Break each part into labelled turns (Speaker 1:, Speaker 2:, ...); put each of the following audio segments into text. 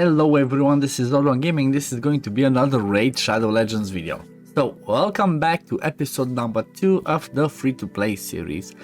Speaker 1: Hello everyone, this is OddOneGaming. This is going to be another Raid Shadow Legends video. So, welcome back to episode number 2 of the free-to-play series.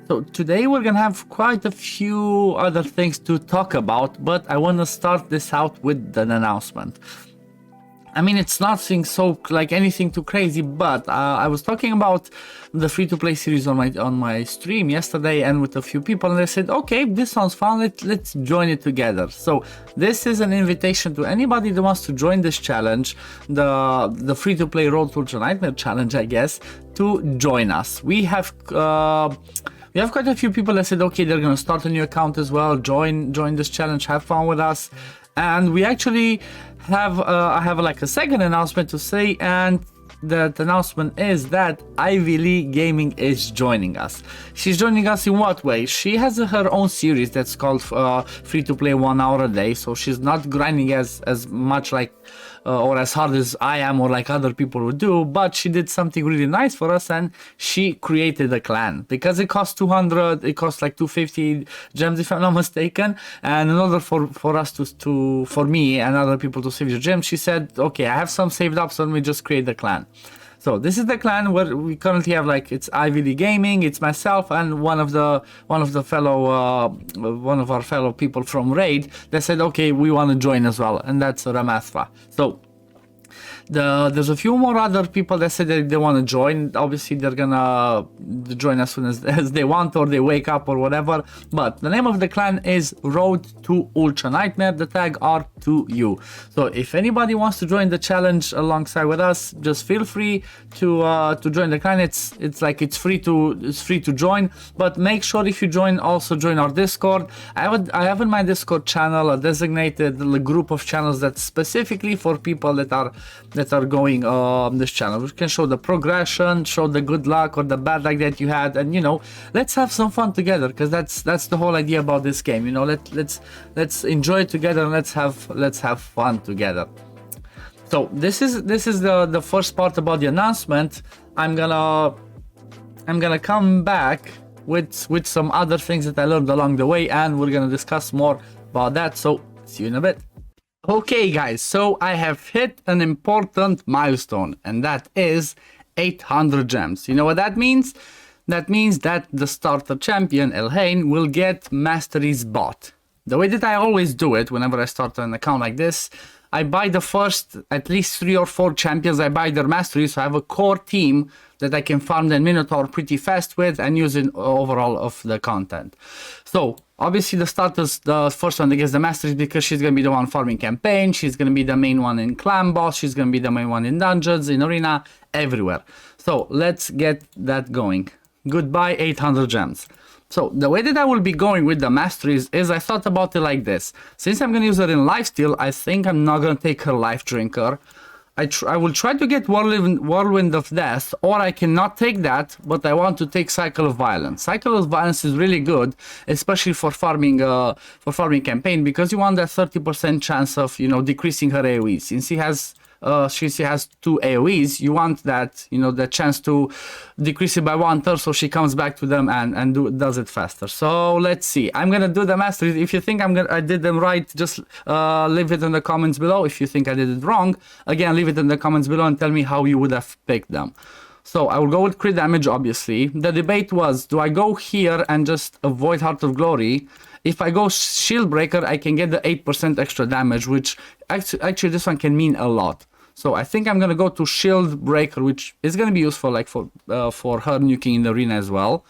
Speaker 1: So, today we're gonna have quite a few other things to talk about, but I wanna start this out with an announcement. I mean, it's nothing so like anything too crazy, but I was talking about the free-to-play series on my stream yesterday and with a few people, and they said, okay, this sounds fun, let's join it together. So this is an invitation to anybody that wants to join this challenge, the free-to-play Road2 Nightmare challenge, I guess, to join us. We have quite a few people that said, okay, they're gonna start a new account as well, join this challenge, have fun with us. And we actually have I have like a second announcement to say, and that announcement is that Ivy League Gaming is joining us. She's joining us in what way? She has her own series that's called free to play 1 hour a day, so she's not grinding as much like or as hard as I am or like other people would do, but she did something really nice for us and she created a clan. Because it costs 200, it costs like 250 gems if I'm not mistaken, and in order for us for me and other people to save your gems, she said, okay, I have some saved up, so let me just create the clan. So this is the clan where we currently have, like, it's Ivy League Gaming, it's myself and one of our fellow people from Raid that said, okay, we want to join as well, and that's Ramathra. So there's a few more other people that said that they want to join. Obviously they're gonna join as soon as they want, or they wake up or whatever, but the name of the clan is Road2 Nightmare, the tag R2U. So if anybody wants to join the challenge alongside with us, just feel free to join the clan. It's free to join, but make sure if you join, also join our Discord. I have in my Discord channel a designated group of channels that's specifically for people that are going this channel. We can show the progression, show the good luck or the bad luck that you had, and let's have some fun together, because that's the whole idea about this game. Let's enjoy it together and let's have fun together. So this is the first part about the announcement. I'm gonna come back with some other things that I learned along the way, and we're gonna discuss more about that. So see you in a bit. Okay guys, so I have hit an important milestone, and that is 800 gems. You know what that means? That means that the starter champion, Elhain, will get masteries bought. The way that I always do it whenever I start an account like this, I buy the first at least 3 or 4 champions, I buy their masteries, so I have a core team that I can farm the Minotaur pretty fast with and use it overall of the content. So obviously the first one that gets the masteries, because she's gonna be the one farming campaign, she's gonna be the main one in clan boss, she's gonna be the main one in dungeons, in arena, everywhere. So let's get that going. Goodbye 800 gems. So the way that I will be going with the masteries is, I thought about it like this. Since I'm gonna use her in lifesteal, I think I'm not gonna take her life drinker. I will try to get Whirlwind of Death, or I cannot take that, but I want to take Cycle of Violence. Cycle of Violence is really good, especially for farming campaign, because you want that 30% chance of decreasing her AoE. Since she has 2 AoEs, you want that the chance to decrease it by 1/3, so she comes back to them and does it faster. So let's see. I'm gonna do the masteries. If you think I did them right, just leave it in the comments below. If you think I did it wrong, again, leave it in the comments below and tell me how you would have picked them. So I will go with crit damage, obviously. The debate was, do I go here and just avoid Heart of Glory? If I go Shield Breaker, I can get the 8% extra damage, which actually this one can mean a lot. So I think I'm gonna go to Shield Breaker, which is gonna be useful like for her nuking in the arena as well.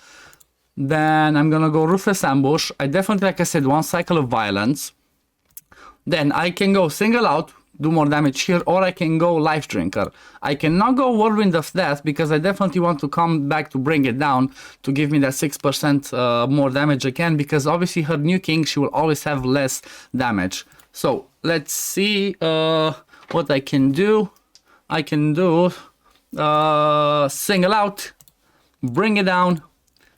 Speaker 1: Then I'm gonna go Ruthless Ambush. I definitely, like I said, want Cycle of Violence. Then I can go Single Out, do more damage here, or I can go Life Drinker. I cannot go Whirlwind of Death, because I definitely want to come back to bring it down to give me that 6% more damage again, because obviously her nuking, she will always have less damage. So let's see what I can do. I can do Single Out, bring it down,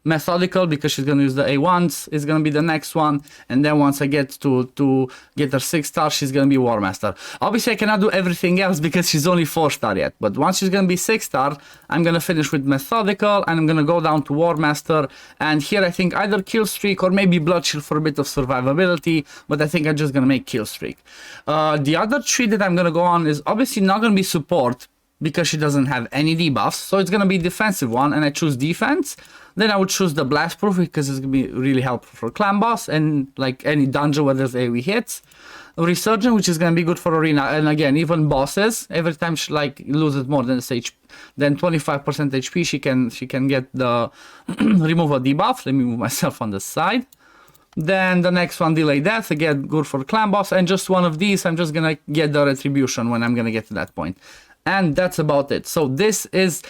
Speaker 1: methodical because she's gonna use the A1s is gonna be the next one, and then once I get to get her 6-star, she's gonna be War Master. Obviously I cannot do everything else because she's only 4-star yet, but once she's gonna be 6-star, I'm gonna finish with methodical and I'm gonna go down to War Master, and here I think either kill streak or maybe blood shield for a bit of survivability, but I think I'm just gonna make kill streak. The other tree that I'm gonna go on is obviously not gonna be support because she doesn't have any debuffs, so it's gonna be defensive one, and I choose defense. Then I would choose the blast proof because it's gonna be really helpful for clan boss and like any dungeon where there's AoE hits. Resurgent, which is gonna be good for arena, and again even bosses. Every time she like loses more than 25% HP, she can get the removal debuff. Let me move myself on the side. Then the next one, delay death, again good for clan boss, and just one of these I'm just gonna get the retribution when I'm gonna get to that point. And that's about it. So this is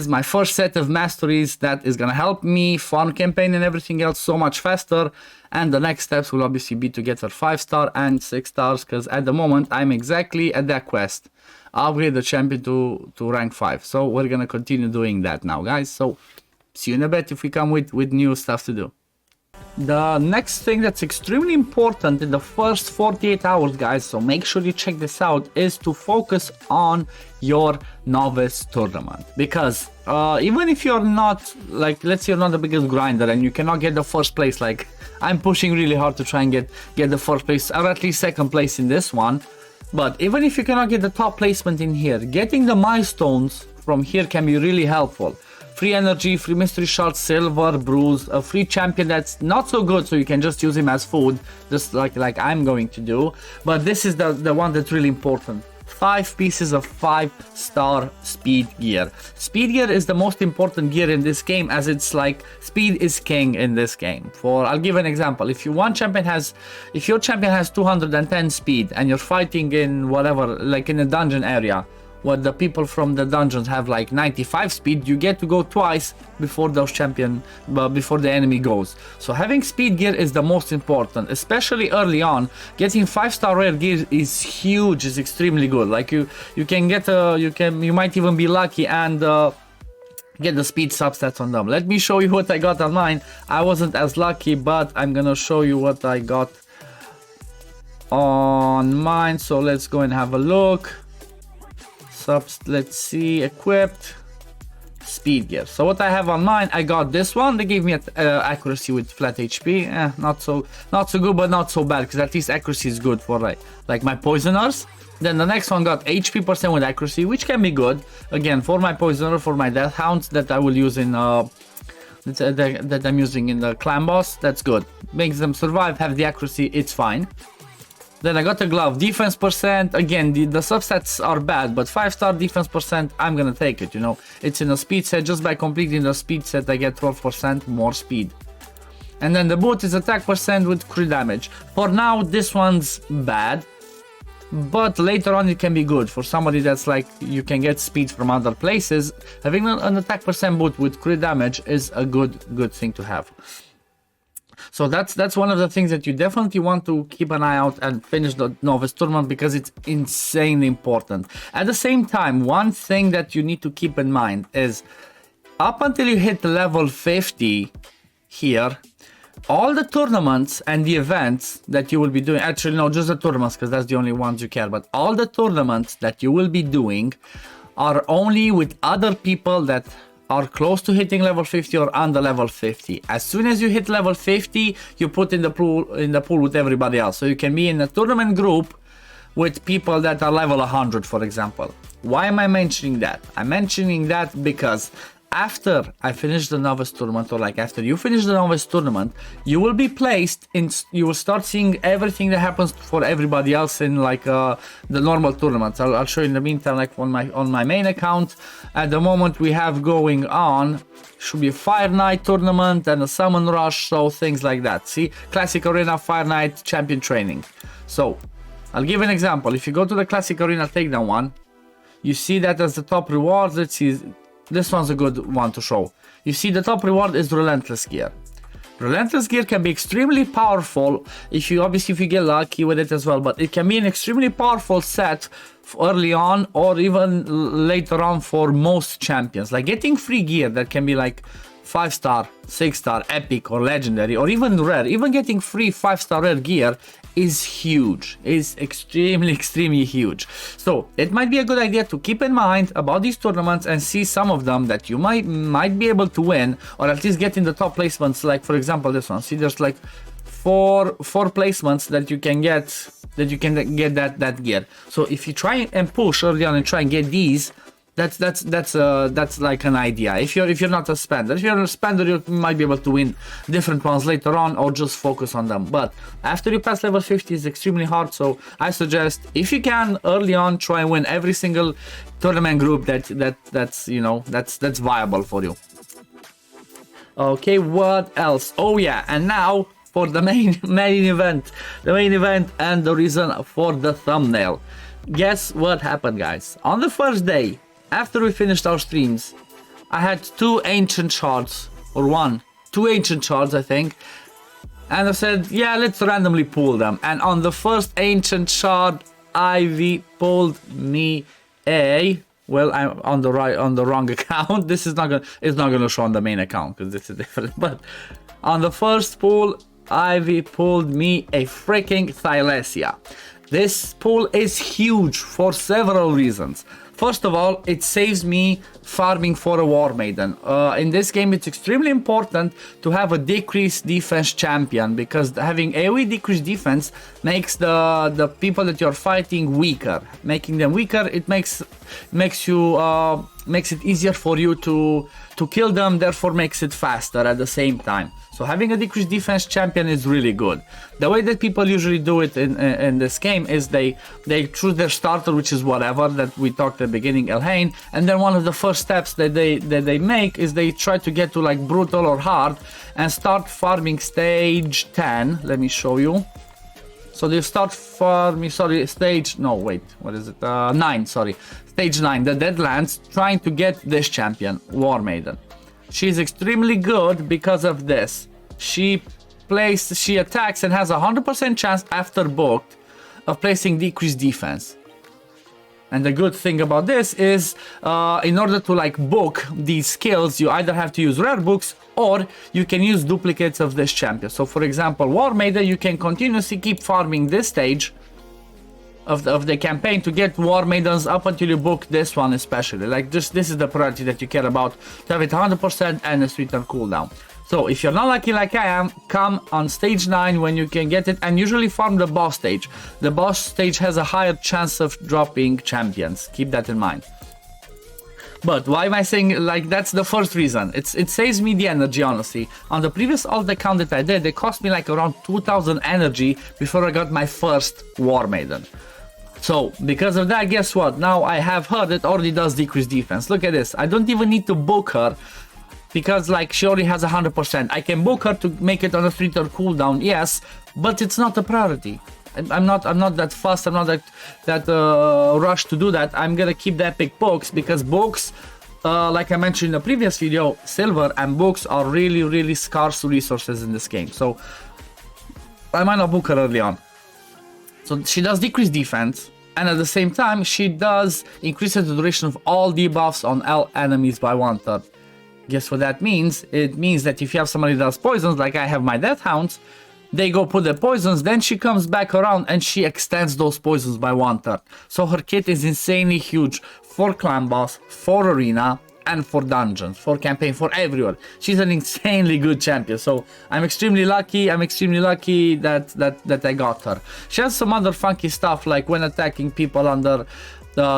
Speaker 1: my first set of masteries that is gonna help me farm campaign and everything else so much faster. And the next steps will obviously be to get her 5-star and 6 stars, because at the moment I'm exactly at that quest. Upgrade the champion to rank 5. So we're gonna continue doing that now, guys. So see you in a bit if we come with new stuff to do. The next thing that's extremely important in the first 48 hours, guys, so make sure you check this out, is to focus on your novice tournament. Because even if you're not, like, let's say you're not the biggest grinder and you cannot get the first place, like I'm pushing really hard to try and get the first place, or at least second place in this one. But even if you cannot get the top placement in here, getting the milestones from here can be really helpful. Free energy, free mystery shards, silver, bruise, a free champion that's not so good, so you can just use him as food, just like I'm going to do. But this is the one that's really important. 5 pieces of 5-star speed gear. Speed gear is the most important gear in this game, as it's like speed is king in this game. I'll give an example. If your champion has 210 speed and you're fighting in whatever, like in a dungeon area, where the people from the dungeons have like 95 speed, you get to go twice before before the enemy goes. So having speed gear is the most important, especially early on. Getting 5-star rare gear is huge, is extremely good. Like you can get you might even be lucky and get the speed substats on them. Let me show you what I got on mine. I wasn't as lucky, but I'm gonna show you what I got on mine. So let's go and have a look. Let's see, equipped, speed gear. So what I have on mine, I got this one. They gave me accuracy with flat HP. Not so good, but not so bad, because at least accuracy is good for like my poisoners. Then the next one got HP % with accuracy, which can be good again for my poisoner, for my death hounds that I will use in that I'm using in the clan boss. That's good, makes them survive, have the accuracy, it's fine. Then I got a glove, defense %, again the substats are bad, but 5-star defense %, I'm gonna take it, you know. It's in a speed set, just by completing the speed set I get 12% more speed. And then the boot is attack % with crit damage. For now this one's bad, but later on it can be good. For somebody that's like, you can get speed from other places, having an attack % boot with crit damage is a good thing to have. So that's one of the things that you definitely want to keep an eye out and finish the novice tournament, because it's insanely important. At the same time, one thing that you need to keep in mind is, up until you hit level 50 here, all the tournaments and the events that you will be doing, actually no, just the tournaments, because that's the only ones you care about. All the tournaments that you will be doing are only with other people that are close to hitting level 50 or under level 50. As soon as you hit level 50, you put in the pool with everybody else. So you can be in a tournament group with people that are level 100, for example. Why am I mentioning that? I'm mentioning that because after I finish the novice tournament, or like after you finish the novice tournament, you will be placed in, you will start seeing everything that happens for everybody else in like the normal tournaments. I'll show you in the meantime, like on my main account. At the moment we have going on, should be a Fire Night tournament and a Summon Rush, so things like that. See, Classic Arena, Fire Night, Champion Training. So I'll give an example. If you go to the Classic Arena Takedown one, you see that as the top rewards. Let's see, this one's a good one to show. You see the top reward is Relentless Gear. Relentless Gear can be extremely powerful if you get lucky with it as well, but it can be an extremely powerful set early on or even later on for most champions. Like getting free gear that can be like 5-star, 6-star, epic or legendary or even rare. Even getting free 5-star rare gear is huge, is extremely huge. So it might be a good idea to keep in mind about these tournaments and see some of them that you might be able to win or at least get in the top placements. Like for example this one, see there's like four placements that you can get that gear. So if you try and push early on and try and get these, that's like an idea. If you're not a spender, if you're a spender, you might be able to win different ones later on or just focus on them. But after you pass level 50, it's extremely hard. So I suggest if you can early on, try and win every single tournament group that's viable for you. Okay, what else? Oh yeah, and now for the main event and the reason for the thumbnail. Guess what happened, guys? On the first day, after we finished our streams, I had two ancient shards, or two ancient shards, I think. And I said, yeah, let's randomly pull them. And on the first ancient shard, Ivy pulled me a... Well, I'm on the wrong account. It's not gonna show on the main account because this is different. But on the first pull, Ivy pulled me a freaking Thylacia. This pull is huge for several reasons. First of all, it saves me farming for a War Maiden. In this game, it's extremely important to have a decreased defense champion because having AoE decreased defense makes the people that you're fighting weaker. Making them weaker, it makes it easier for you to kill them, therefore makes it faster at the same time. So having a decreased defense champion is really good. The way that people usually do it in this game is they choose their starter, which is whatever that we talked at the beginning, Elhain, and then one of the first steps that they make is they try to get to like brutal or hard and start farming stage 10. Let me show you. So they start farming, stage 9, stage 9, the Deadlands, trying to get this champion, War Maiden. She's extremely good because of this. She attacks and has a 100% chance after booked of placing decreased defense. And the good thing about this is, in order to like book these skills, you either have to use rare books or you can use duplicates of this champion. So for example, War Maiden, you can continuously keep farming this stage of the campaign to get War Maidens up until you book this one especially. Like this is the priority that you care about, to have it 100% and a sweeter cooldown. So if you're not lucky like I am, come on stage 9 when you can get it and usually farm the boss stage. The boss stage has a higher chance of dropping champions. Keep that in mind. But why am I saying, like, that's the first reason? It saves me the energy, honestly. On the previous alt account that I did, it cost me like around 2000 energy before I got my first War Maiden. So, because of that, guess what? Now I have her that already does decreased defense. Look at this. I don't even need to book her because, like, she already has 100%. I can book her to make it on a 3-turn cooldown, yes, but it's not a priority. I'm not that fast. I'm not that rushed to do that. I'm gonna keep the epic books because books, like I mentioned in the previous video, silver and books are really scarce resources in this game. So I might not book her early on. So she does decrease defense, and at the same time she does increase the duration of all debuffs on all enemies by 1/3. Guess what that means? It means that if you have somebody that does poisons, like I have my Death Hounds, they go put the poisons, then she comes back around and she extends those poisons by 1/3. So her kit is insanely huge for clan boss, for arena, and for dungeons, for campaign, for everyone. She's an insanely good champion, so I'm extremely lucky that I got her. She has some other funky stuff, like when attacking people under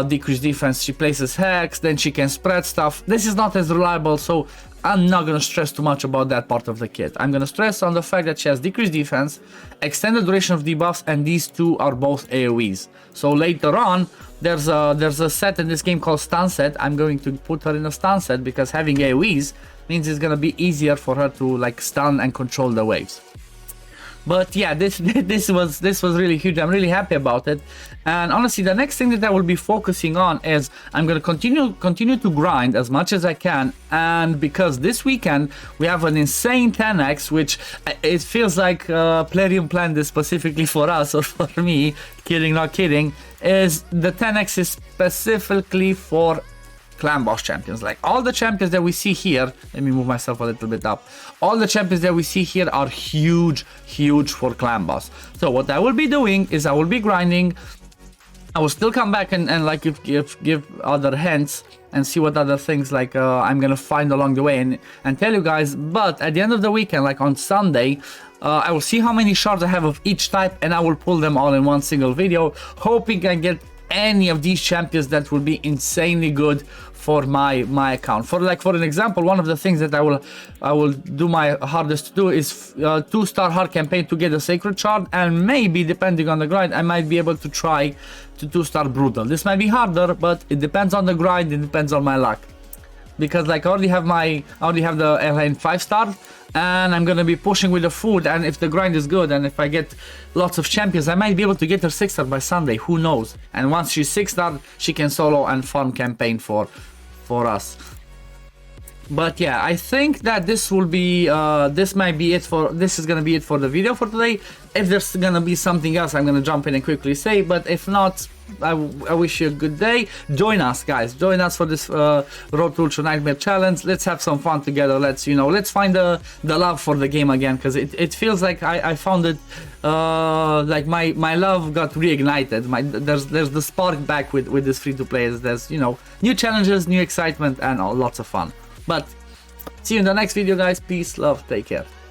Speaker 1: decreased defense, she places hex, then she can spread stuff. This is not as reliable, so I'm not gonna stress too much about that part of the kit. I'm gonna stress on the fact that she has decreased defense, extended duration of debuffs, and these two are both AoEs. So later on, there's a set in this game called stun set. I'm going to put her in a stun set because having AoEs means it's gonna be easier for her to like stun and control the waves. But yeah, this was really huge. I'm really happy about it. And honestly, the next thing that I will be focusing on is I'm gonna continue to grind as much as I can. And because this weekend we have an insane 10x, which it feels like Plarium planned this specifically for us or for me. Kidding, not kidding. Is the 10x is specifically for clan boss champions. Like all the champions that we see here, let me move myself a little bit up. All the champions that we see here are huge for clan boss. So what I will be doing is I will be grinding. I will still come back and like give other hints and see what other things like I'm gonna find along the way and tell you guys. But at the end of the weekend, like on Sunday, I will see how many shards I have of each type and I will pull them all in one single video, hoping I get any of these champions that will be insanely good for my account. For an example, one of the things that I will do my hardest to do is 2-star hard campaign to get a sacred shard, and maybe depending on the grind I might be able to try to 2-star brutal. This might be harder, but it depends on the grind, it depends on my luck. Because like I already have the airline 5-star, and I'm gonna be pushing with the food, and if the grind is good and if I get lots of champions, I might be able to get her 6-star by Sunday, who knows. And once she's 6-star, she can solo and farm campaign for us. But yeah, I think that this will be this is gonna be it for the video for today. If there's gonna be something else, I'm gonna jump in and quickly say, but if not, I wish you a good day. Join us, guys. Join us for this Road to Nightmare challenge. Let's have some fun together. Let's find the love for the game again, because it feels like I found it like my love got reignited. There's the spark back with this free-to-play. There's new challenges, new excitement, and lots of fun. But see you in the next video, guys. Peace, love, take care.